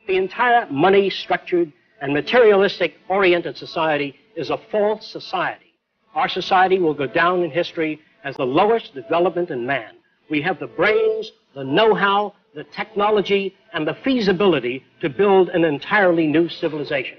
The entire money-structured and materialistic-oriented society is a false society. Our society will go down in history as the lowest development in man. We have the brains, the know-how, the technology, and the feasibility to build an entirely new civilization.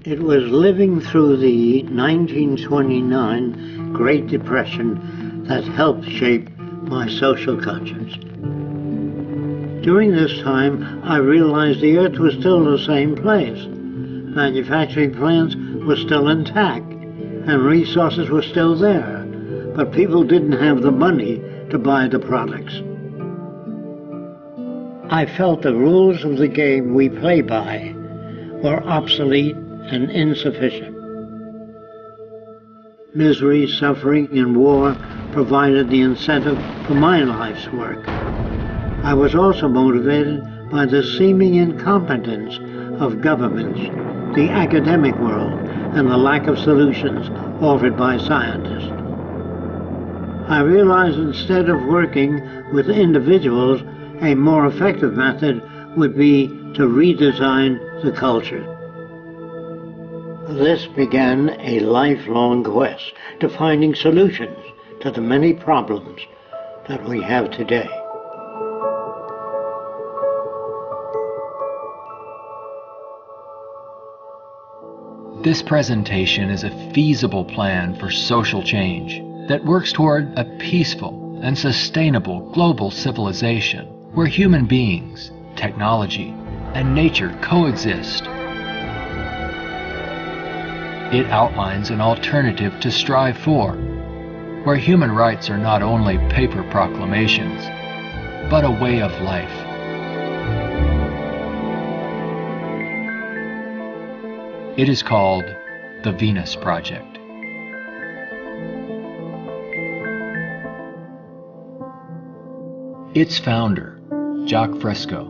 It was living through the 1929 Great Depression that helped shape my social conscience. During this time, I realized the earth was still the same place. Manufacturing plants were still intact, and resources were still there, but people didn't have the money to buy the products. I felt the rules of the game we play by were obsolete and insufficient. Misery, suffering, and war provided the incentive for my life's work. I was also motivated by the seeming incompetence of governments, the academic world, and the lack of solutions offered by scientists. I realized instead of working with individuals, a more effective method would be to redesign the culture. This began a lifelong quest to finding solutions to the many problems that we have today. This presentation is a feasible plan for social change that works toward a peaceful and sustainable global civilization where human beings, technology, and nature coexist. It outlines an alternative to strive for, where human rights are not only paper proclamations, but a way of life. It is called the Venus Project. Its founder, Jacques Fresco,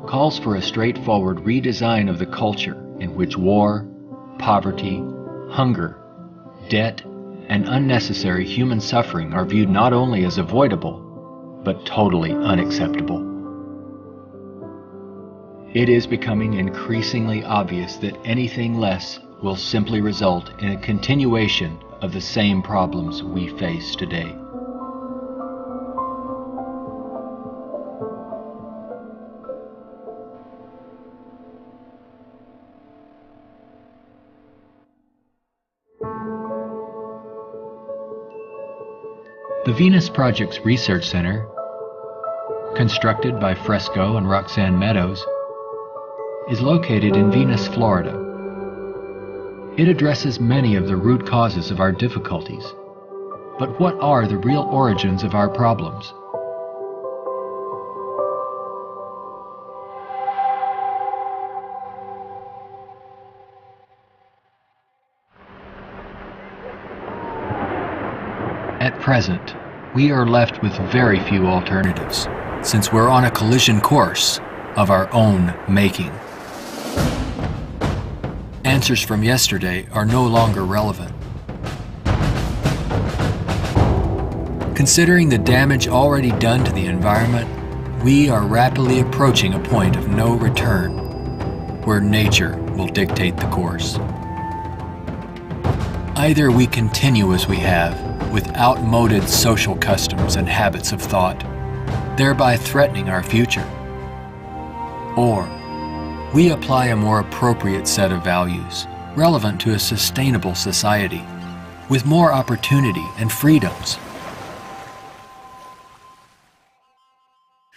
calls for a straightforward redesign of the culture in which war, poverty, hunger, debt, and unnecessary human suffering are viewed not only as avoidable, but totally unacceptable. It is becoming increasingly obvious that anything less will simply result in a continuation of the same problems we face today. The Venus Project's Research Center, constructed by Fresco and Roxanne Meadows, is located in Venus, Florida. It addresses many of the root causes of our difficulties. But what are the real origins of our problems? At present, we are left with very few alternatives, since we're on a collision course of our own making. Answers from yesterday are no longer relevant. Considering the damage already done to the environment, we are rapidly approaching a point of no return, where nature will dictate the course. Either we continue as we have, with outmoded social customs and habits of thought, thereby threatening our future, or we apply a more appropriate set of values, relevant to a sustainable society, with more opportunity and freedoms.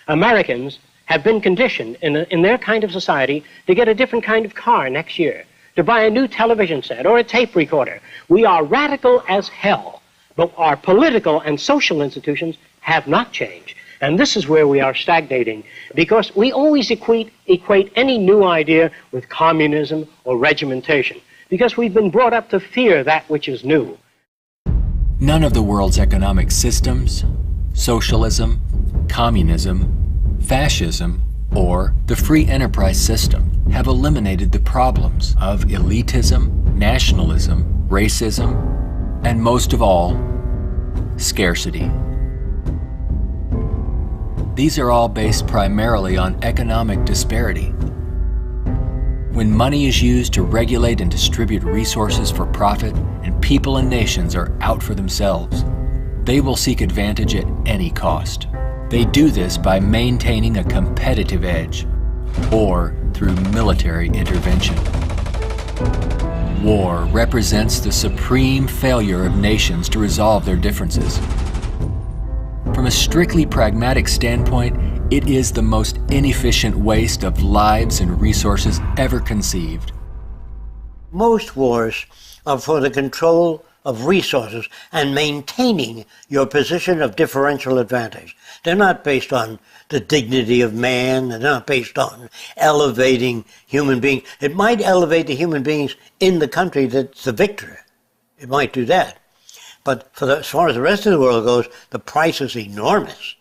Americans have been conditioned in their kind of society to get a different kind of car next year, to buy a new television set or a tape recorder. We are radical as hell, but our political and social institutions have not changed. And this is where we are stagnating, because we always equate any new idea with communism or regimentation, because we've been brought up to fear that which is new. None of the world's economic systems, socialism, communism, fascism, or the free enterprise system have eliminated the problems of elitism, nationalism, racism, and most of all, scarcity. These are all based primarily on economic disparity. When money is used to regulate and distribute resources for profit, and people and nations are out for themselves, they will seek advantage at any cost. They do this by maintaining a competitive edge, or through military intervention. War represents the supreme failure of nations to resolve their differences. From a strictly pragmatic standpoint, it is the most inefficient waste of lives and resources ever conceived. Most wars are for the control of resources and maintaining your position of differential advantage. They're not based on the dignity of man. They're not based on elevating human beings. It might elevate the human beings in the country that's the victor. It might do that. But as far as the rest of the world goes, the price is enormous.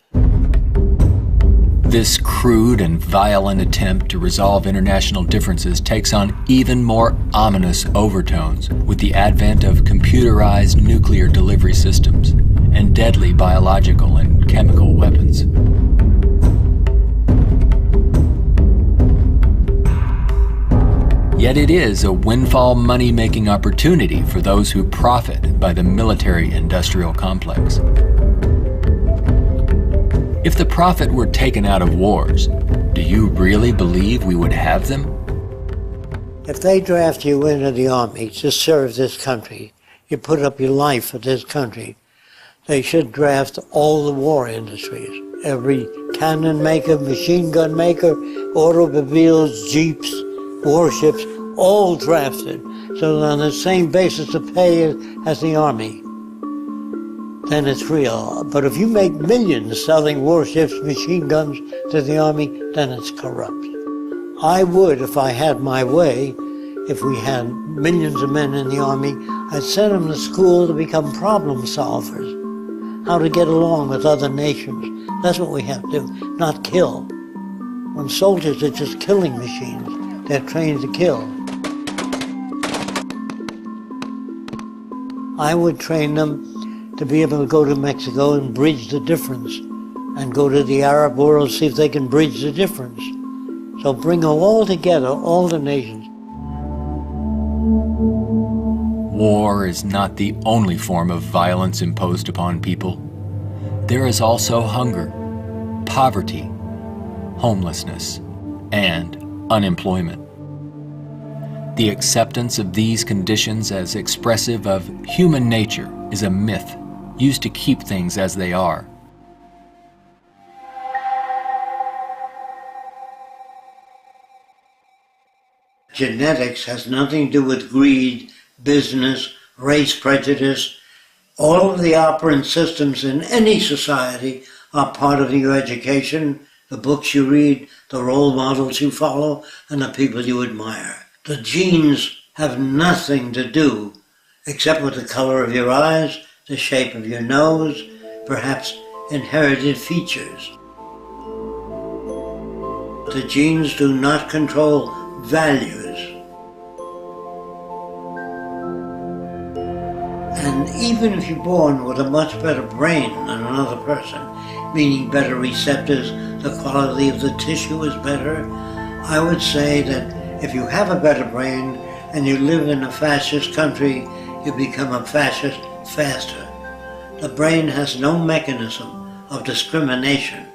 This crude and violent attempt to resolve international differences takes on even more ominous overtones with the advent of computerized nuclear delivery systems and deadly biological and chemical weapons. Yet it is a windfall money-making opportunity for those who profit by the military-industrial complex. If the profit were taken out of wars, do you really believe we would have them? If they draft you into the army to serve this country, you put up your life for this country, they should draft all the war industries. Every cannon maker, machine gun maker, automobiles, jeeps, warships, all drafted, so that on the same basis of pay as the army. Then it's real. But if you make millions selling warships, machine guns to the army, then it's corrupt. I would, if I had my way, if we had millions of men in the army, I'd send them to school to become problem solvers, how to get along with other nations. That's what we have to do, not kill. When soldiers are just killing machines, they're trained to kill. I would train them to be able to go to Mexico and bridge the difference, and go to the Arab world, see if they can bridge the difference. So bring them all together, all the nations. War is not the only form of violence imposed upon people. There is also hunger, poverty, homelessness, and unemployment. The acceptance of these conditions as expressive of human nature is a myth used to keep things as they are. Genetics has nothing to do with greed, business, race prejudice. All of the operant systems in any society are part of your education, the books you read, the role models you follow, and the people you admire. The genes have nothing to do except with the color of your eyes, the shape of your nose, perhaps inherited features. The genes do not control values. And even if you're born with a much better brain than another person, meaning better receptors, the quality of the tissue is better, I would say that if you have a better brain and you live in a fascist country, you become a fascist faster. The brain has no mechanism of discrimination.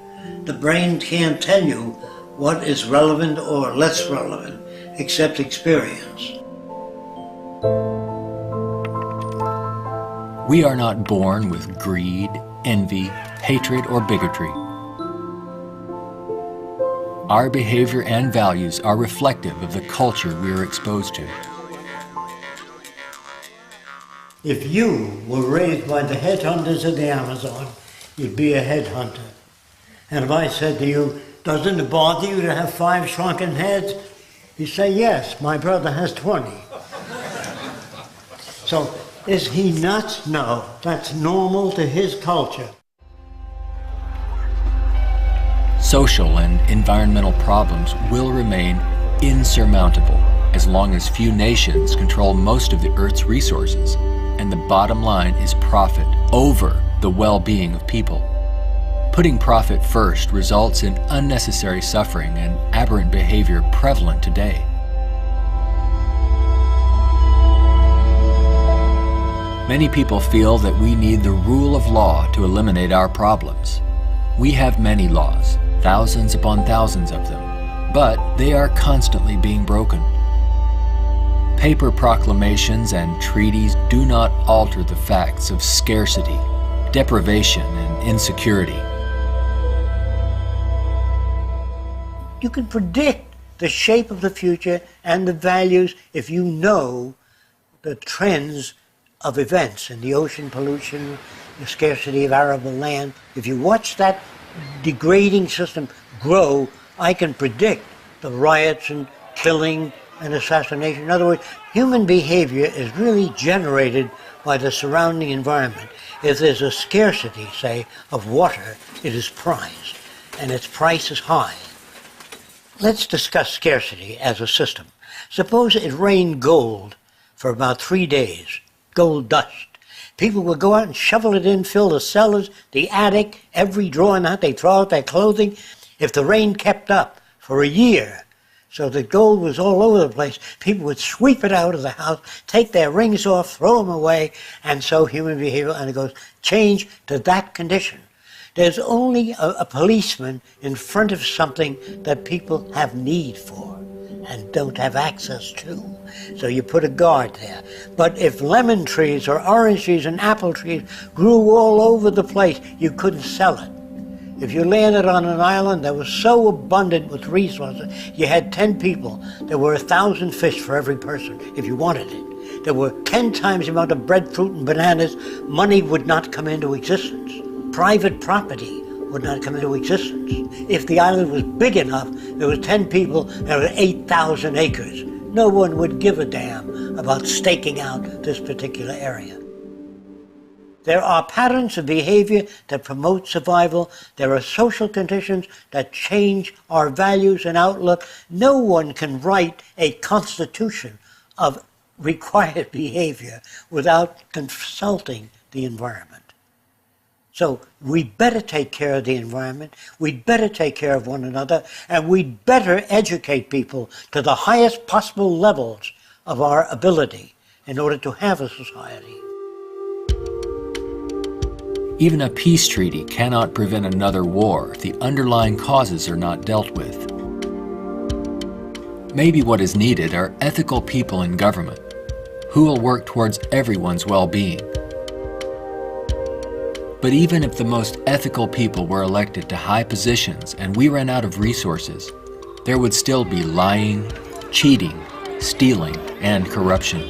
The brain can't tell you what is relevant or less relevant, except experience. We are not born with greed, envy, hatred, or bigotry. Our behavior and values are reflective of the culture we are exposed to. If you were raised by the headhunters of the Amazon, you'd be a headhunter. And if I said to you, doesn't it bother you to have 5 shrunken heads? You say, yes, my brother has 20. So, is he nuts? No, that's normal to his culture. social and environmental problems will remain insurmountable as long as few nations control most of the Earth's resources, and the bottom line is profit over the well-being of people. Putting profit first results in unnecessary suffering and aberrant behavior prevalent today. Many people feel that we need the rule of law to eliminate our problems. We have many laws, thousands upon thousands of them, but they are constantly being broken. Paper proclamations and treaties do not alter the facts of scarcity, deprivation, and insecurity. You can predict the shape of the future and the values if you know the trends of events in the ocean pollution, the scarcity of arable land. If you watch that degrading system grow, I can predict the riots and killing and assassination. In other words, human behavior is really generated by the surrounding environment. If there's a scarcity, say, of water, it is prized, and its price is high. Let's discuss scarcity as a system. Suppose it rained gold for about 3 days, gold dust. People would go out and shovel it in, fill the cellars, the attic, every drawer in that. They throw out their clothing. If the rain kept up for a year, so the gold was all over the place, people would sweep it out of the house, take their rings off, throw them away, and so human behavior undergoes change to that condition. There's only a policeman in front of something that people have need for and don't have access to. So you put a guard there. But if lemon trees or orange trees and apple trees grew all over the place, you couldn't sell it. If you landed on an island that was so abundant with resources, you had 10 people, there were 1,000 fish for every person if you wanted it. There were 10 times the amount of breadfruit and bananas, money would not come into existence. Private property would not come into existence. If the island was big enough, there were 10 people, there were 8,000 acres. No one would give a damn about staking out this particular area. There are patterns of behavior that promote survival. There are social conditions that change our values and outlook. No one can write a constitution of required behavior without consulting the environment. So we'd better take care of the environment, we'd better take care of one another, and we'd better educate people to the highest possible levels of our ability in order to have a society. Even a peace treaty cannot prevent another war if the underlying causes are not dealt with. Maybe what is needed are ethical people in government who will work towards everyone's well-being. But even if the most ethical people were elected to high positions and we ran out of resources, there would still be lying, cheating, stealing, and corruption.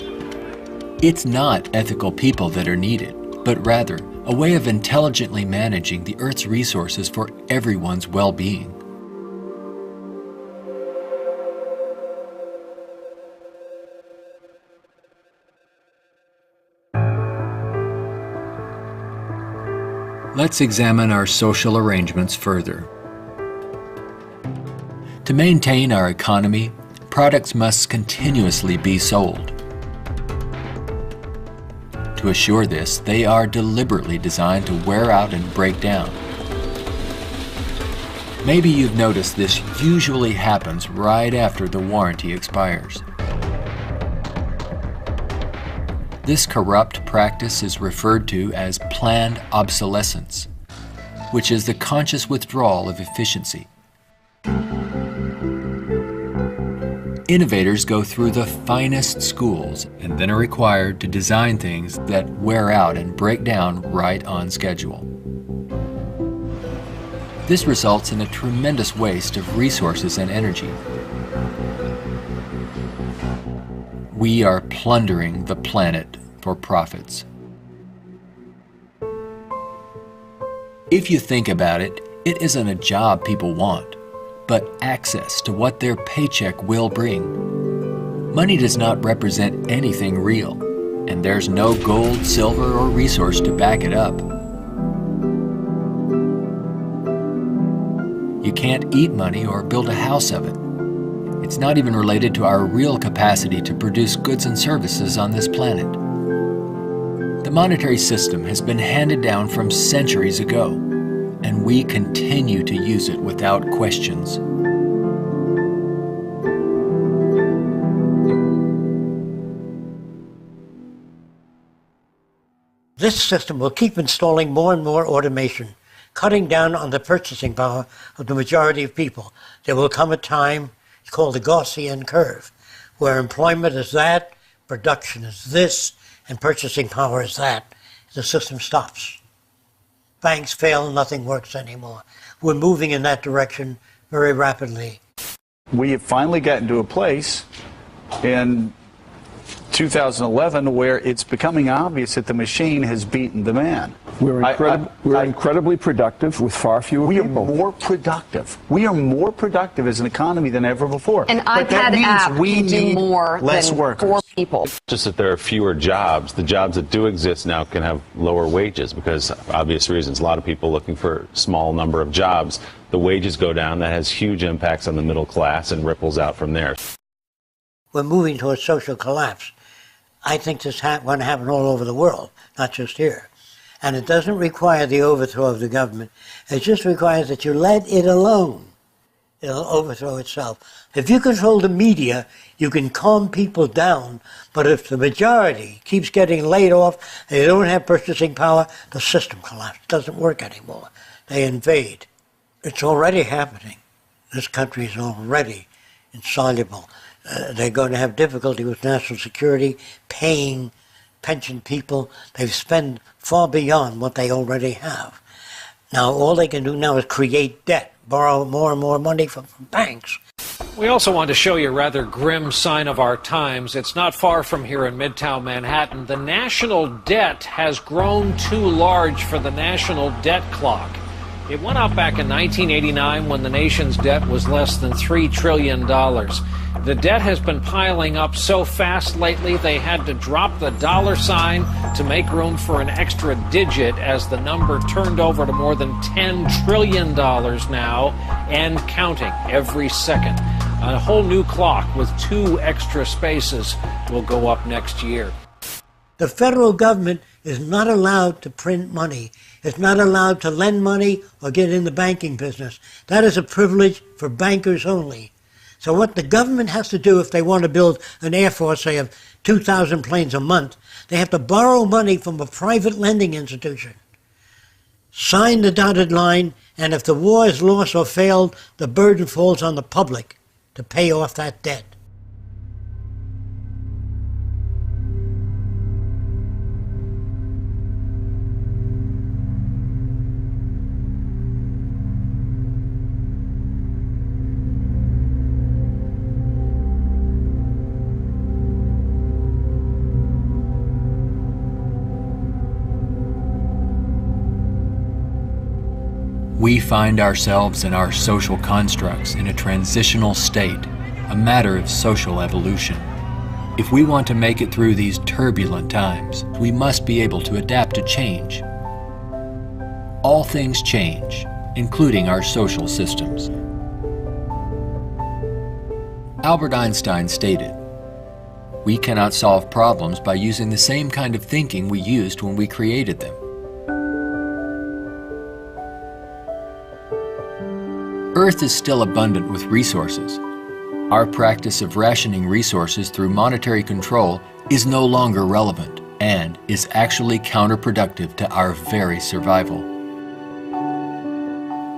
It's not ethical people that are needed, but rather a way of intelligently managing the Earth's resources for everyone's well-being. Let's examine our social arrangements further. To maintain our economy, products must continuously be sold. To assure this, they are deliberately designed to wear out and break down. Maybe you've noticed this usually happens right after the warranty expires. This corrupt practice is referred to as planned obsolescence, which is the conscious withdrawal of efficiency. Innovators go through the finest schools and then are required to design things that wear out and break down right on schedule. This results in a tremendous waste of resources and energy. We are plundering the planet for profits. If you think about it, it isn't a job people want, but access to what their paycheck will bring. Money does not represent anything real, and there's no gold, silver, or resource to back it up. You can't eat money or build a house of it. It's not even related to our real capacity to produce goods and services on this planet. The monetary system has been handed down from centuries ago, and we continue to use it without questions. This system will keep installing more and more automation, cutting down on the purchasing power of the majority of people. There will come a time, it's called the Gaussian curve, where employment is that, production is this, and purchasing power is that. The system stops. Banks fail, nothing works anymore. We're moving in that direction very rapidly. We have finally gotten to a place in 2011 where it's becoming obvious that the machine has beaten the man. We're incredibly productive with far fewer people. We are more productive. We are more productive as an economy than ever before. An iPad app can do more less than workers. 4 people. Just that there are fewer jobs. The jobs that do exist now can have lower wages because, for obvious reasons, a lot of people looking for a small number of jobs. The wages go down. That has huge impacts on the middle class and ripples out from there. We're moving towards social collapse. I think this is going to happen all over the world, not just here. And it doesn't require the overthrow of the government. It just requires that you let it alone. It'll overthrow itself. If you control the media, you can calm people down. But if the majority keeps getting laid off, they don't have purchasing power, the system collapses. It doesn't work anymore. They invade. It's already happening. This country is already insoluble. They're going to have difficulty with national security, paying pension people. They've spent far beyond what they already have. Now, all they can do now is create debt, borrow more and more money from banks. We also want to show you a rather grim sign of our times. It's not far from here in Midtown Manhattan. The national debt has grown too large for the national debt clock. It went up back in 1989 when the nation's debt was less than $3 trillion. The debt has been piling up so fast lately they had to drop the dollar sign to make room for an extra digit as the number turned over to more than $10 trillion now and counting every second. A whole new clock with 2 extra spaces will go up next year. The federal government is not allowed to print money. It's not allowed to lend money or get in the banking business. That is a privilege for bankers only. So what the government has to do if they want to build an air force, say, of 2,000 planes a month, they have to borrow money from a private lending institution, sign the dotted line, and if the war is lost or failed, the burden falls on the public to pay off that debt. We find ourselves and our social constructs in a transitional state, a matter of social evolution. If we want to make it through these turbulent times, we must be able to adapt to change. All things change, including our social systems. Albert Einstein stated, "We cannot solve problems by using the same kind of thinking we used when we created them." Earth is still abundant with resources. Our practice of rationing resources through monetary control is no longer relevant and is actually counterproductive to our very survival.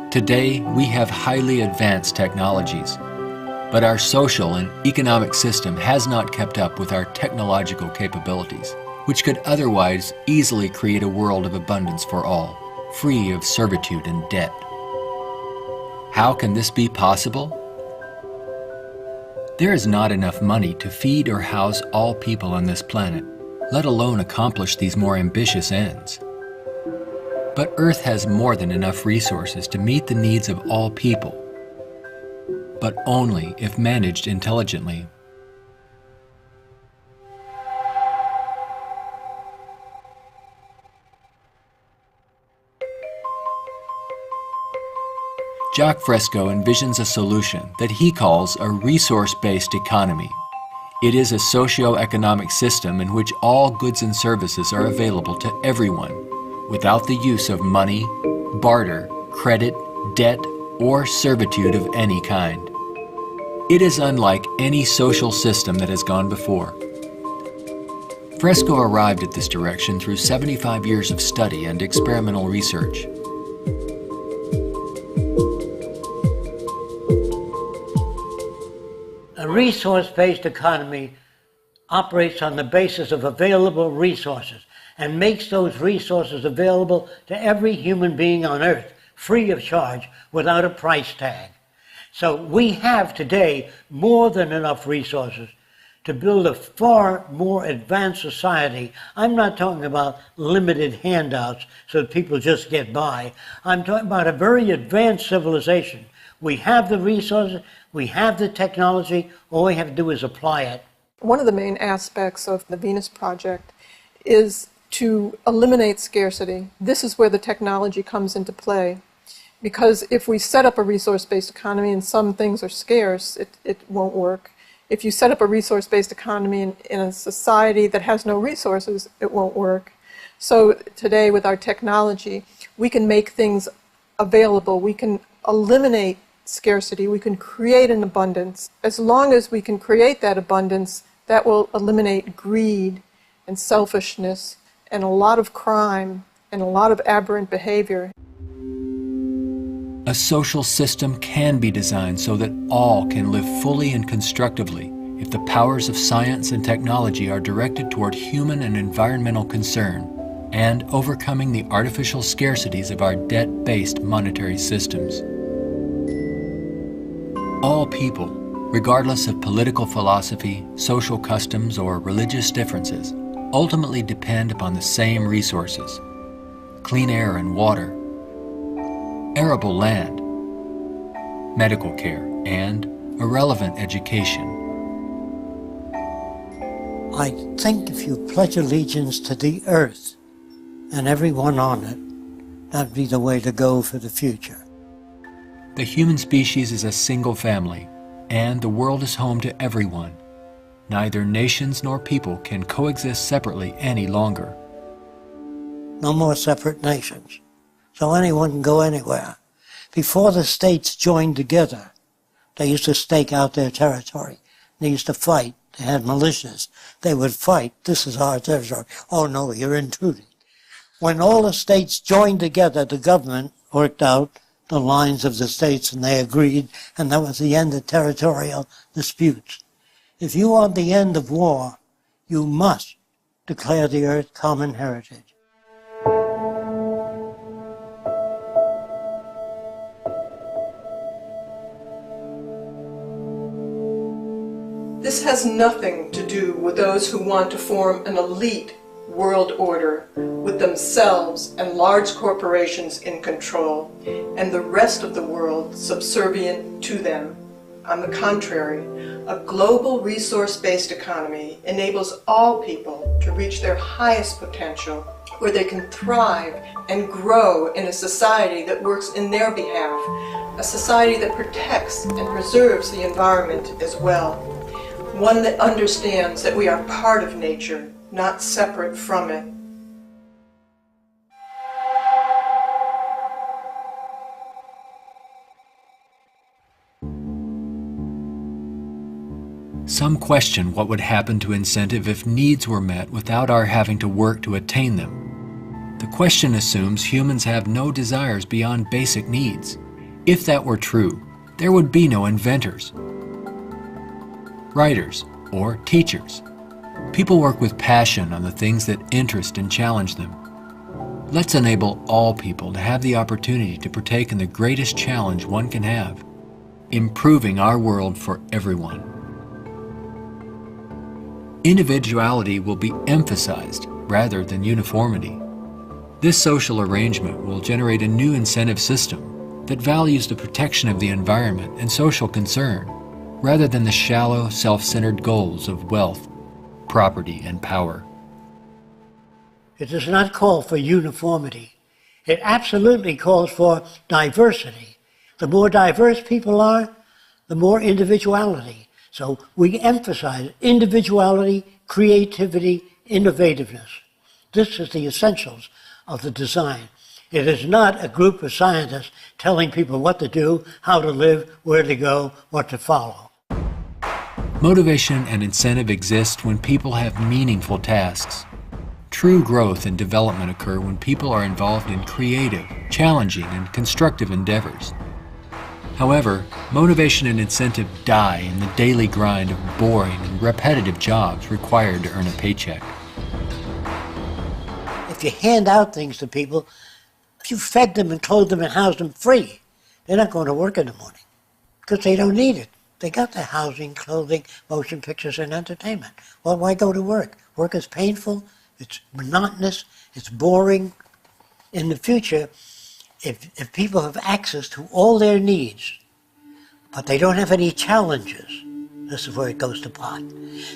Today, we have highly advanced technologies, but our social and economic system has not kept up with our technological capabilities, which could otherwise easily create a world of abundance for all, free of servitude and debt. How can this be possible? There is not enough money to feed or house all people on this planet, let alone accomplish these more ambitious ends. But Earth has more than enough resources to meet the needs of all people, but only if managed intelligently. Jacques Fresco envisions a solution that he calls a resource-based economy. It is a socio-economic system in which all goods and services are available to everyone, without the use of money, barter, credit, debt, or servitude of any kind. It is unlike any social system that has gone before. Fresco arrived at this direction through 75 years of study and experimental research. A resource-based economy operates on the basis of available resources and makes those resources available to every human being on earth, free of charge, without a price tag. So we have today more than enough resources to build a far more advanced society. I'm not talking about limited handouts so that people just get by. I'm talking about a very advanced civilization. We have the resources, we have the technology, all we have to do is apply it. One of the main aspects of the Venus Project is to eliminate scarcity. This is where the technology comes into play. Because if we set up a resource-based economy and some things are scarce, it won't work. If you set up a resource-based economy in a society that has no resources, it won't work. So today with our technology, we can make things available. We can eliminate scarcity. We can create an abundance. As long as we can create that abundance, that will eliminate greed and selfishness and a lot of crime and a lot of aberrant behavior. A social system can be designed so that all can live fully and constructively if the powers of science and technology are directed toward human and environmental concern and overcoming the artificial scarcities of our debt-based monetary systems. All people, regardless of political philosophy, social customs, or religious differences, ultimately depend upon the same resources: clean air and water, arable land, medical care, and a relevant education. I think if you pledge allegiance to the earth and everyone on it, that'd be the way to go for the future. The human species is a single family, and the world is home to everyone. Neither nations nor people can coexist separately any longer. No more separate nations. So anyone can go anywhere. Before the states joined together, they used to stake out their territory. They used to fight. They had militias. They would fight. This is our territory. Oh no, you're intruding. When all the states joined together, the government worked out the lines of the states and they agreed, and that was the end of territorial disputes. If you want the end of war, you must declare the earth common heritage. This has nothing to do with those who want to form an elite world order with themselves and large corporations in control and the rest of the world subservient to them. On the contrary, a global resource-based economy enables all people to reach their highest potential, where they can thrive and grow in a society that works in their behalf, a society that protects and preserves the environment as well, one that understands that we are part of nature, not separate from it. Some question what would happen to incentive if needs were met without our having to work to attain them. The question assumes humans have no desires beyond basic needs. If that were true, there would be no inventors, writers, or teachers. People work with passion on the things that interest and challenge them. Let's enable all people to have the opportunity to partake in the greatest challenge one can have, improving our world for everyone. Individuality will be emphasized rather than uniformity. This social arrangement will generate a new incentive system that values the protection of the environment and social concern, rather than the shallow, self-centered goals of wealth, property, and power. It does not call for uniformity. It absolutely calls for diversity. The more diverse people are, the more individuality. So we emphasize individuality, creativity, innovativeness. This is the essentials of the design. It is not a group of scientists telling people what to do, how to live, where to go, what to follow. Motivation and incentive exist when people have meaningful tasks. True growth and development occur when people are involved in creative, challenging, and constructive endeavors. However, motivation and incentive die in the daily grind of boring and repetitive jobs required to earn a paycheck. If you hand out things to people, if you fed them and clothed them and housed them free, they're not going to work in the morning because they don't need it. They got their housing, clothing, motion pictures, and entertainment. Well, why go to work? Work is painful, it's monotonous, it's boring. In the future, if people have access to all their needs, but they don't have any challenges, this is where it goes to pot.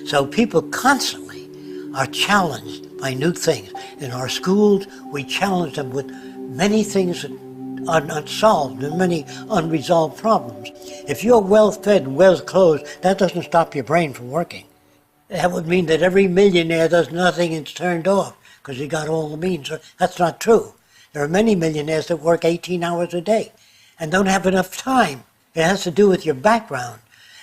So people constantly are challenged by new things. In our schools, we challenge them with many things that are unsolved and many unresolved problems. If you're well-fed and well-clothed, that doesn't stop your brain from working. That would mean that every millionaire does nothing and is turned off because he got all the means. That's not true. There are many millionaires that work 18 hours a day and don't have enough time. It has to do with your background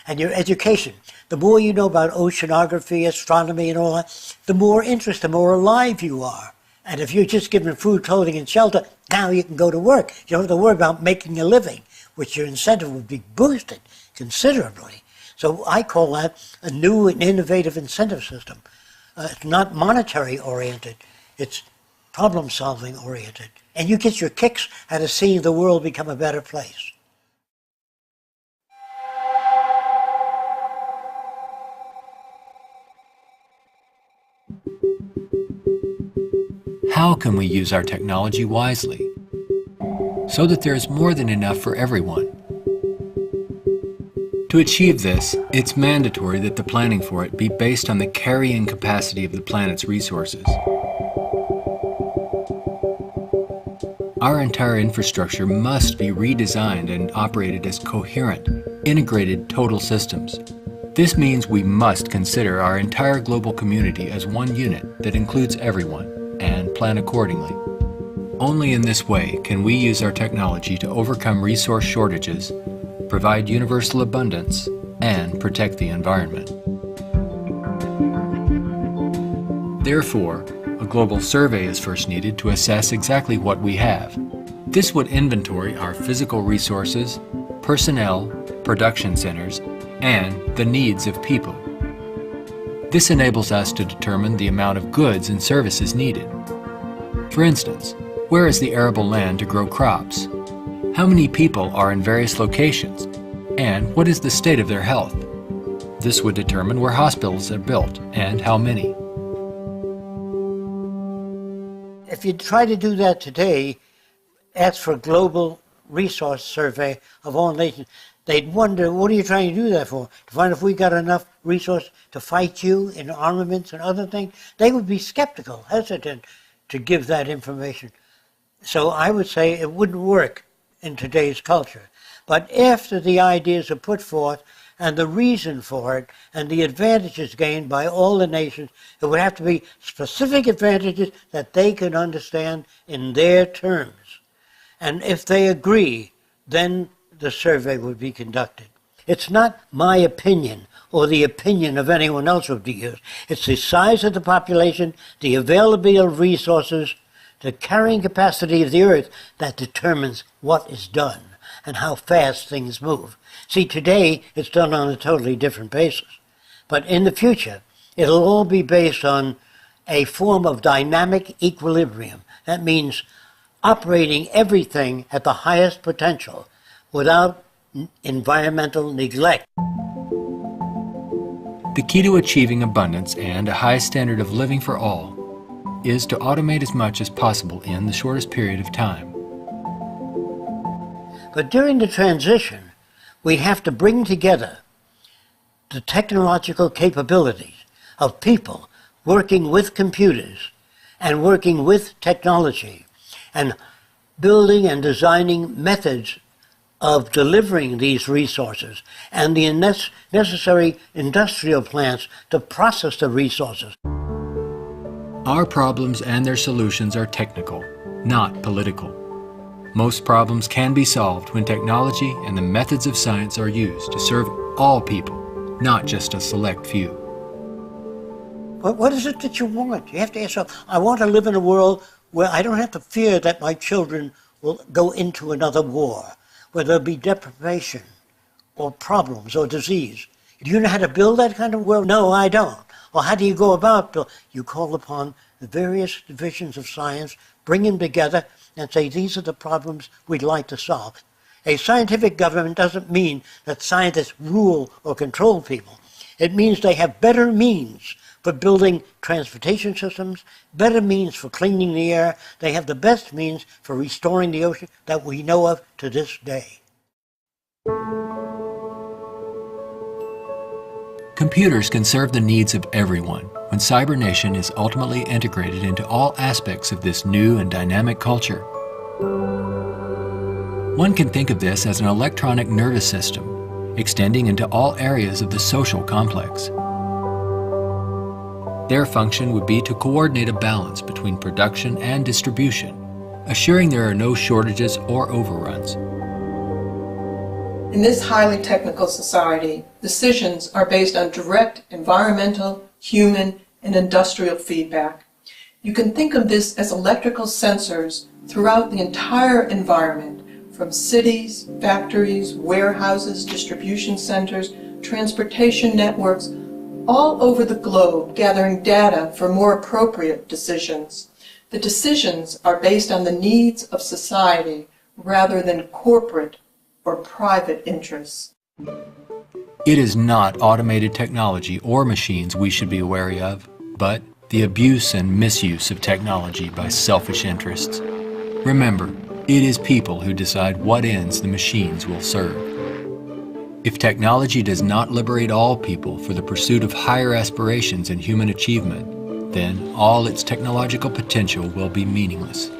and your education. The more you know about oceanography, astronomy, and all that, the more interest, the more alive you are. And if you're just given food, clothing, and shelter, now you can go to work. You don't have to worry about making a living, which your incentive would be boosted considerably. So I call that a new and innovative incentive system. It's not monetary oriented, it's problem solving oriented. And you get your kicks out of seeing the world become a better place. How can we use our technology wisely so that there is more than enough for everyone? To achieve this, it's mandatory that the planning for it be based on the carrying capacity of the planet's resources. Our entire infrastructure must be redesigned and operated as coherent, integrated total systems. This means we must consider our entire global community as one unit that includes everyone, and plan accordingly. Only in this way can we use our technology to overcome resource shortages, provide universal abundance, and protect the environment. Therefore, a global survey is first needed to assess exactly what we have. This would inventory our physical resources, personnel, production centers, and the needs of people. This enables us to determine the amount of goods and services needed. For instance, where is the arable land to grow crops? How many people are in various locations? And what is the state of their health? This would determine where hospitals are built and how many. If you try to do that today, ask for a global resource survey of all nations, they'd wonder, what are you trying to do that for? To find if we got enough resource to fight you in armaments and other things? They would be skeptical, hesitant to give that information. So I would say it wouldn't work in today's culture. But after the ideas are put forth and the reason for it and the advantages gained by all the nations, it would have to be specific advantages that they can understand in their terms. And if they agree, then the survey would be conducted. It's not my opinion or the opinion of anyone else would be used. It's the size of the population, the availability of resources, the carrying capacity of the earth that determines what is done and how fast things move. See, today it's done on a totally different basis. But in the future, it'll all be based on a form of dynamic equilibrium. That means operating everything at the highest potential without environmental neglect. The key to achieving abundance and a high standard of living for all is to automate as much as possible in the shortest period of time. But during the transition, we have to bring together the technological capabilities of people working with computers and working with technology and building and designing methods of delivering these resources and the necessary industrial plants to process the resources. Our problems and their solutions are technical, not political. Most problems can be solved when technology and the methods of science are used to serve all people, not just a select few. But what is it that you want? You have to ask yourself, I want to live in a world where I don't have to fear that my children will go into another war, where there'll be deprivation or problems or disease. Do you know how to build that kind of world? No, I don't. Well, how do you go about it? You call upon the various divisions of science, bring them together, and say, these are the problems we'd like to solve. A scientific government doesn't mean that scientists rule or control people. It means they have better means for building transportation systems, better means for cleaning the air. They have the best means for restoring the ocean that we know of to this day. Computers can serve the needs of everyone when CyberNation is ultimately integrated into all aspects of this new and dynamic culture. One can think of this as an electronic nervous system, extending into all areas of the social complex. Their function would be to coordinate a balance between production and distribution, assuring there are no shortages or overruns. In this highly technical society, decisions are based on direct environmental, human, and industrial feedback. You can think of this as electrical sensors throughout the entire environment, from cities, factories, warehouses, distribution centers, transportation networks, all over the globe, gathering data for more appropriate decisions. The decisions are based on the needs of society rather than corporate or private interests. It is not automated technology or machines we should be wary of, but the abuse and misuse of technology by selfish interests. Remember, it is people who decide what ends the machines will serve. If technology does not liberate all people for the pursuit of higher aspirations and human achievement, then all its technological potential will be meaningless.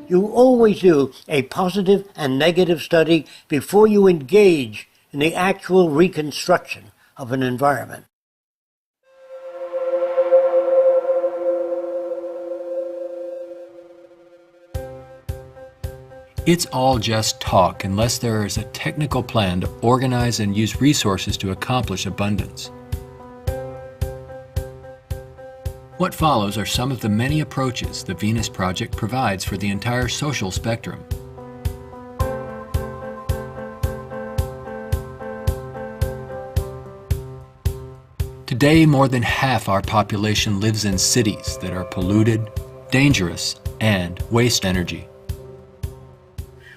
You always do a positive and negative study before you engage in the actual reconstruction of an environment. It's all just talk unless there is a technical plan to organize and use resources to accomplish abundance. What follows are some of the many approaches the Venus Project provides for the entire social spectrum. Today, more than half our population lives in cities that are polluted, dangerous, and waste energy.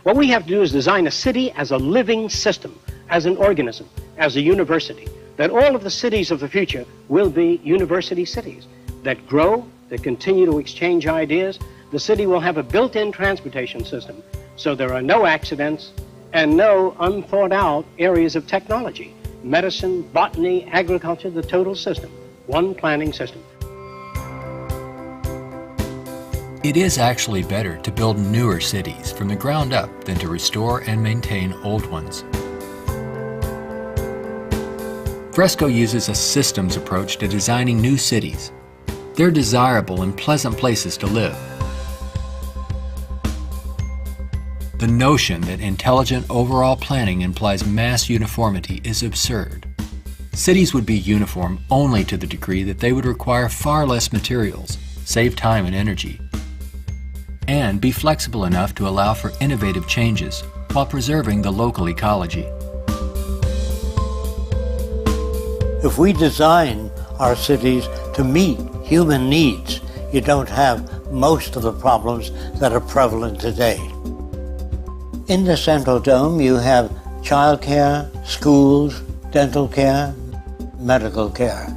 What we have to do is design a city as a living system, as an organism, as a university, that all of the cities of the future will be university cities that grow, that continue to exchange ideas. The city will have a built-in transportation system, so there are no accidents and no unthought out areas of technology. Medicine, botany, agriculture, the total system, one planning system. It is actually better to build newer cities from the ground up than to restore and maintain old ones. Fresco uses a systems approach to designing new cities. They're desirable and pleasant places to live. The notion that intelligent overall planning implies mass uniformity is absurd. Cities would be uniform only to the degree that they would require far less materials, save time and energy, and be flexible enough to allow for innovative changes while preserving the local ecology. If we design our cities to meet human needs, you don't have most of the problems that are prevalent today. In the Central Dome, you have childcare, schools, dental care, medical care.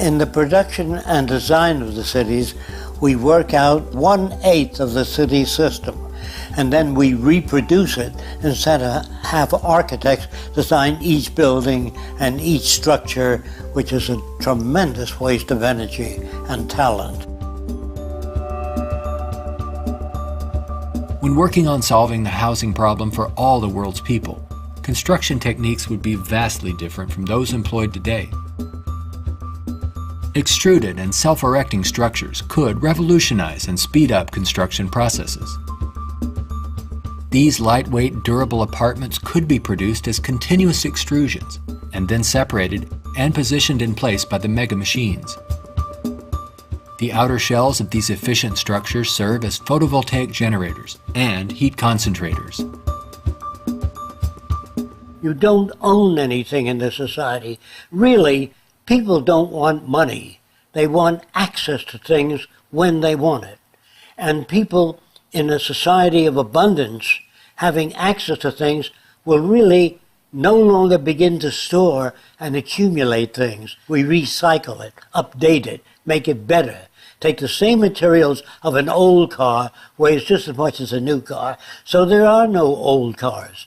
In the production and design of the cities, we work out 1/8 of the city system, and then we reproduce it instead of have architects design each building and each structure, which is a tremendous waste of energy and talent. When working on solving the housing problem for all the world's people, construction techniques would be vastly different from those employed today. Extruded and self-erecting structures could revolutionize and speed up construction processes. These lightweight, durable apartments could be produced as continuous extrusions and then separated and positioned in place by the mega machines. The outer shells of these efficient structures serve as photovoltaic generators and heat concentrators. You don't own anything in this society. Really, people don't want money. They want access to things when they want it. And people in a society of abundance, having access to things, will really no longer begin to store and accumulate things. We recycle it, update it, make it better. Take the same materials of an old car, weighs just as much as a new car, so there are no old cars.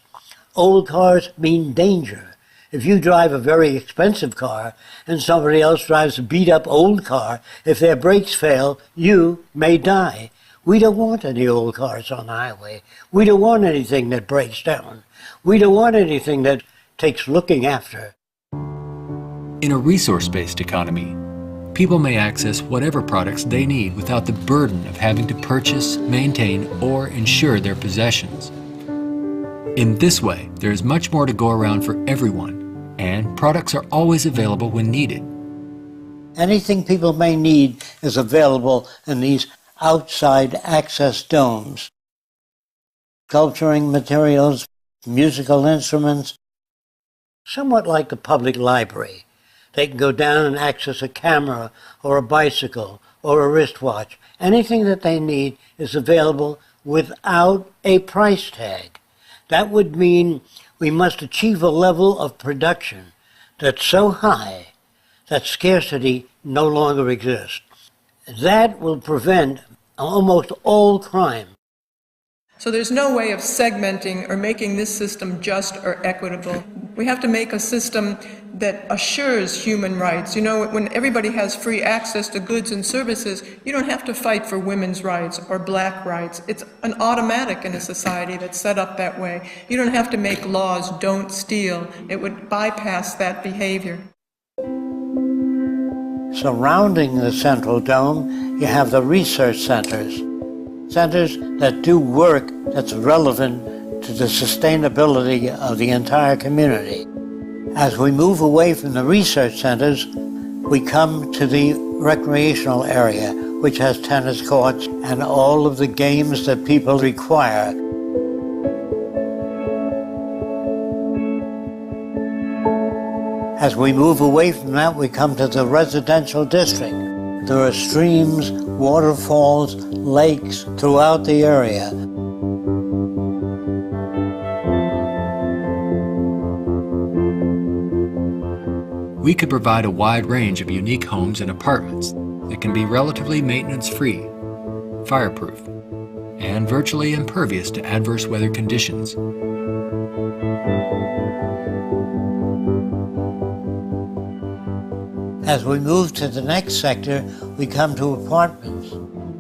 Old cars mean danger. If you drive a very expensive car and somebody else drives a beat-up old car, if their brakes fail, you may die. We don't want any old cars on the highway. We don't want anything that breaks down. We don't want anything that takes looking after. In a resource-based economy, people may access whatever products they need without the burden of having to purchase, maintain, or insure their possessions. In this way, there is much more to go around for everyone, and products are always available when needed. Anything people may need is available in these outside access domes. Sculpturing materials, musical instruments, somewhat like the public library. They can go down and access a camera or a bicycle or a wristwatch. Anything that they need is available without a price tag. That would mean we must achieve a level of production that's so high that scarcity no longer exists. That will prevent almost all crime. So there's no way of segmenting or making this system just or equitable. We have to make a system that assures human rights. You know, when everybody has free access to goods and services, you don't have to fight for women's rights or black rights. It's an automatic in a society that's set up that way. You don't have to make laws, don't steal. It would bypass that behavior. Surrounding the central dome, you have the research centers. Centers that do work that's relevant to the sustainability of the entire community. As we move away from the research centers, we come to the recreational area, which has tennis courts and all of the games that people require. As we move away from that, we come to the residential district. There are streams, waterfalls, lakes throughout the area. We could provide a wide range of unique homes and apartments that can be relatively maintenance-free, fireproof, and virtually impervious to adverse weather conditions. As we move to the next sector, we come to apartments.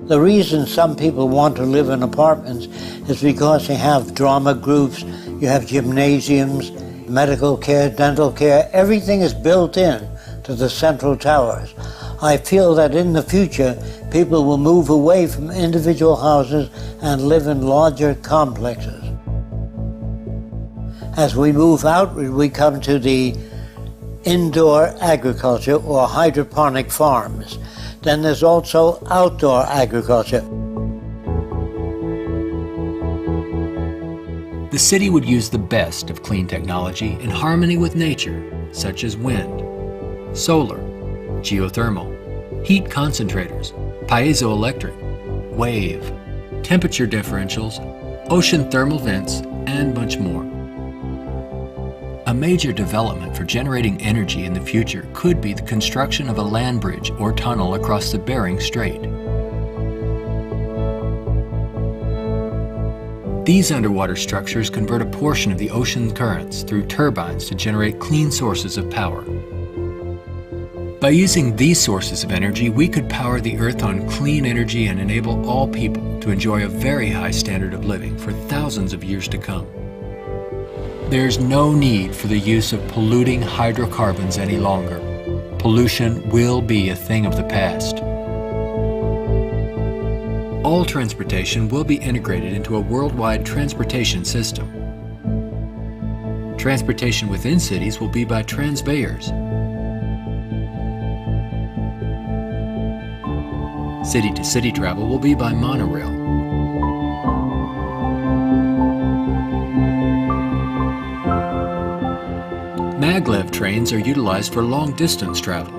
The reason some people want to live in apartments is because you have drama groups, you have gymnasiums, medical care, dental care, everything is built in to the central towers. I feel that in the future, people will move away from individual houses and live in larger complexes. As we move outward, we come to the indoor agriculture or hydroponic farms. Then there's also outdoor agriculture. The city would use the best of clean technology in harmony with nature, such as wind, solar, geothermal, heat concentrators, piezoelectric, wave, temperature differentials, ocean thermal vents, and much more. A major development for generating energy in the future could be the construction of a land bridge or tunnel across the Bering Strait. These underwater structures convert a portion of the ocean currents through turbines to generate clean sources of power. By using these sources of energy, we could power the Earth on clean energy and enable all people to enjoy a very high standard of living for thousands of years to come. There's no need for the use of polluting hydrocarbons any longer. Pollution will be a thing of the past. All transportation will be integrated into a worldwide transportation system. Transportation within cities will be by transbayers. City-to-city travel will be by monorail. Maglev trains are utilized for long-distance travel.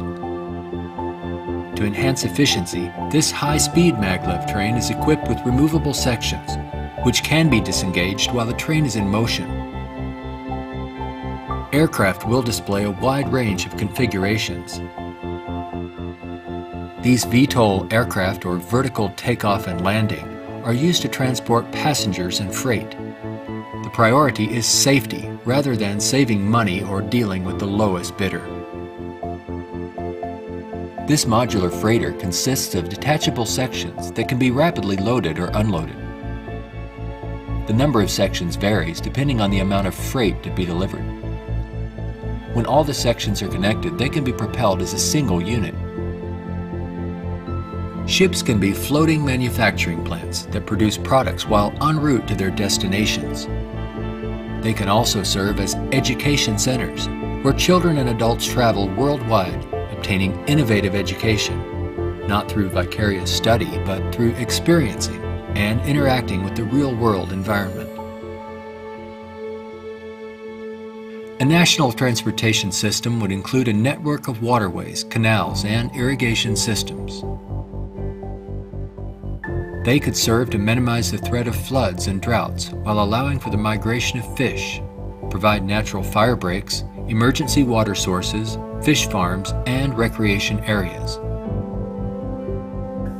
To enhance efficiency, this high-speed maglev train is equipped with removable sections, which can be disengaged while the train is in motion. Aircraft will display a wide range of configurations. These VTOL aircraft, or vertical takeoff and landing, are used to transport passengers and freight. The priority is safety rather than saving money or dealing with the lowest bidder. This modular freighter consists of detachable sections that can be rapidly loaded or unloaded. The number of sections varies depending on the amount of freight to be delivered. When all the sections are connected, they can be propelled as a single unit. Ships can be floating manufacturing plants that produce products while en route to their destinations. They can also serve as education centers, where children and adults travel worldwide, obtaining innovative education, not through vicarious study, but through experiencing and interacting with the real-world environment. A national transportation system would include a network of waterways, canals, and irrigation systems. They could serve to minimize the threat of floods and droughts while allowing for the migration of fish, provide natural fire breaks, emergency water sources, fish farms, and recreation areas.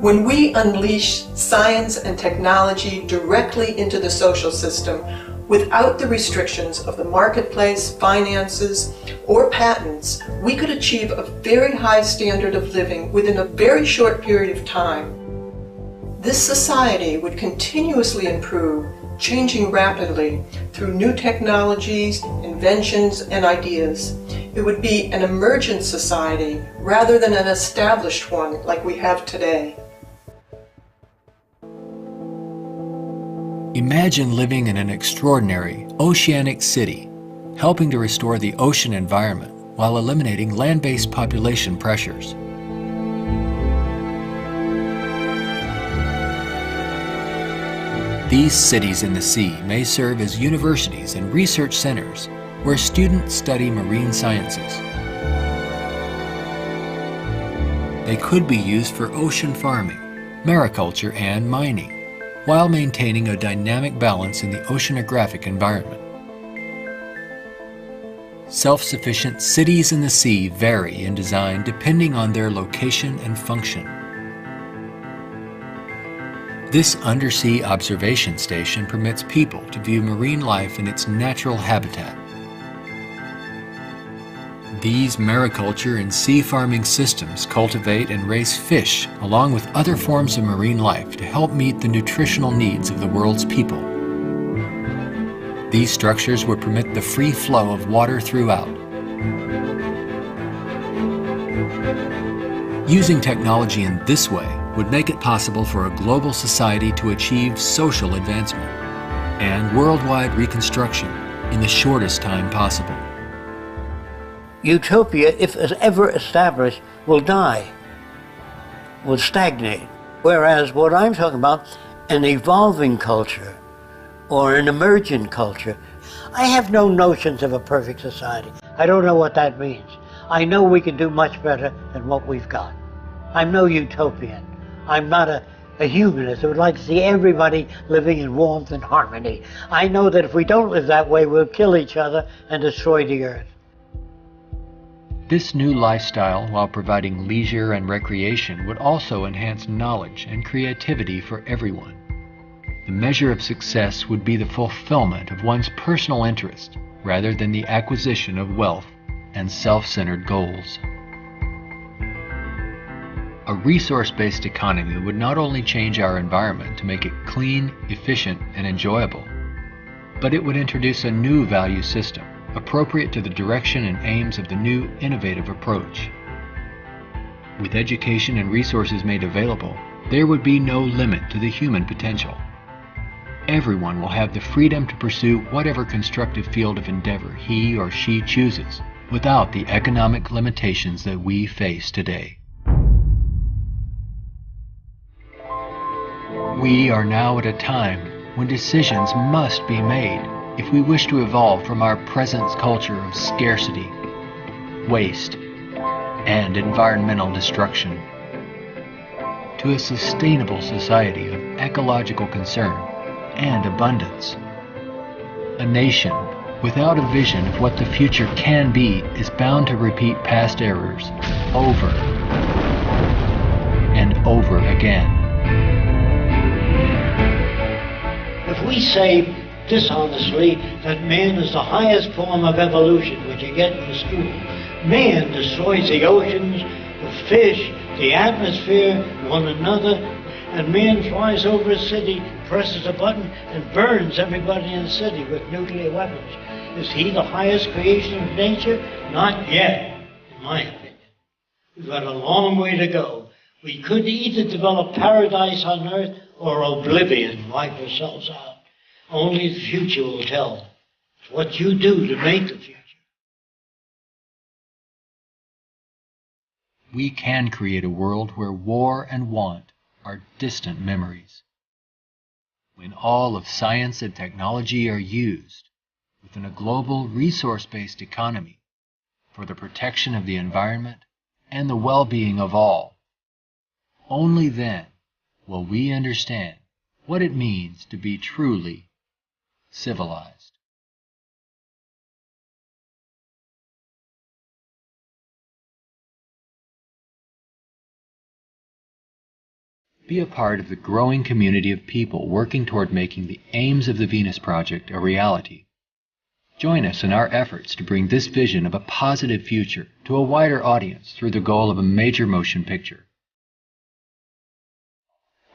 When we unleash science and technology directly into the social system without the restrictions of the marketplace, finances, or patents, we could achieve a very high standard of living within a very short period of time. This society would continuously improve, changing rapidly through new technologies, inventions, and ideas. It would be an emergent society rather than an established one like we have today. Imagine living in an extraordinary oceanic city, helping to restore the ocean environment while eliminating land-based population pressures. These cities in the sea may serve as universities and research centers where students study marine sciences. They could be used for ocean farming, mariculture, and mining, while maintaining a dynamic balance in the oceanographic environment. Self-sufficient cities in the sea vary in design depending on their location and function. This undersea observation station permits people to view marine life in its natural habitat. These mariculture and sea farming systems cultivate and raise fish along with other forms of marine life to help meet the nutritional needs of the world's people. These structures would permit the free flow of water throughout. Using technology in this way would make it possible for a global society to achieve social advancement and worldwide reconstruction in the shortest time possible. Utopia, if it's ever established, will die, will stagnate. Whereas what I'm talking about, an evolving culture or an emergent culture, I have no notions of a perfect society. I don't know what that means. I know we can do much better than what we've got. I'm no utopian. I'm not a humanist who would like to see everybody living in warmth and harmony. I know that if we don't live that way, we'll kill each other and destroy the earth. This new lifestyle, while providing leisure and recreation, would also enhance knowledge and creativity for everyone. The measure of success would be the fulfillment of one's personal interest rather than the acquisition of wealth and self-centered goals. A resource-based economy would not only change our environment to make it clean, efficient, and enjoyable, but it would introduce a new value system appropriate to the direction and aims of the new innovative approach. With education and resources made available, there would be no limit to the human potential. Everyone will have the freedom to pursue whatever constructive field of endeavor he or she chooses, without the economic limitations that we face today. We are now at a time when decisions must be made if we wish to evolve from our present culture of scarcity, waste, and environmental destruction to a sustainable society of ecological concern and abundance. A nation without a vision of what the future can be is bound to repeat past errors over and over again. If we say dishonestly that man is the highest form of evolution which you get in school, man destroys the oceans, the fish, the atmosphere, one another, and man flies over a city, presses a button, and burns everybody in the city with nuclear weapons. Is he the highest creation of nature? Not yet, in my opinion. We've got a long way to go. We could either develop paradise on earth or oblivion, wipe ourselves out. Only the future will tell. It's what you do to make the future. We can create a world where war and want are distant memories. When all of science and technology are used within a global resource-based economy for the protection of the environment and the well-being of all, only then will we understand what it means to be truly civilized. Be a part of the growing community of people working toward making the aims of the Venus Project a reality. Join us in our efforts to bring this vision of a positive future to a wider audience through the goal of a major motion picture.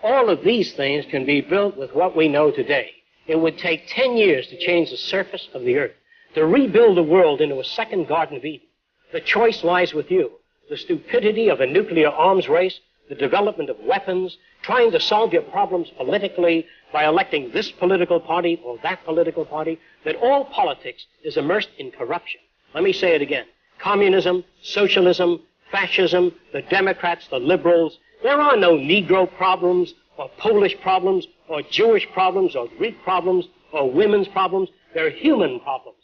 All of these things can be built with what we know today. It would take 10 years to change the surface of the earth, to rebuild the world into a second Garden of Eden. The choice lies with you. The stupidity of a nuclear arms race, the development of weapons, trying to solve your problems politically by electing this political party or that political party, that all politics is immersed in corruption. Let me say it again. Communism, socialism, fascism, the Democrats, the liberals, there are no Negro problems or Polish problems or Jewish problems or Greek problems or women's problems. They're human problems.